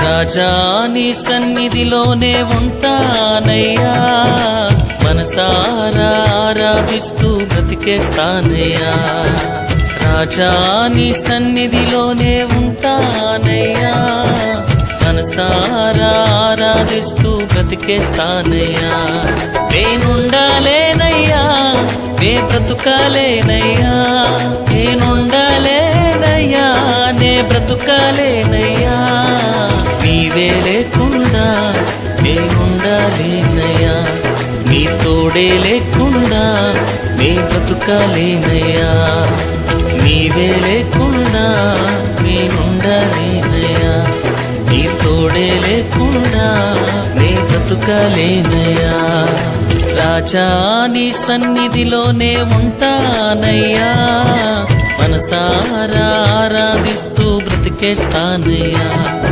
రాజా నీ సన్నిధిలోనే ఉంటానయ్యా, మనసారా ఆరాధిస్తూ బ్రతికేస్తానయ్యా. రాజా నీ సన్నిధిలోనే ఉంటానయ్యా, మనసారా ఆరాధిస్తూ బ్రతికేస్తానయ్యా. నేనుండాలేనయ్యా, నే బ్రతుకాలేనయ్యా, నేనుండాలేనయ్యా, నే బ్రతుకాలేనయ్యా. నీవే లేకుండా నేనుండాలేనయ్యా, నీ తోడే లేకుండా నే బ్రతుకాలేనయ్యా. నీవే లేకుండా నేనుండాలేనయ్యా, నీ తోడే లేకుండా నే బ్రతుకాలేనయ్యా. రాజా నీ సన్నిధిలోనే ఉంటానయ్యా, మనసారా ఆరాధిస్తూ బ్రతికేస్తానయ్యా.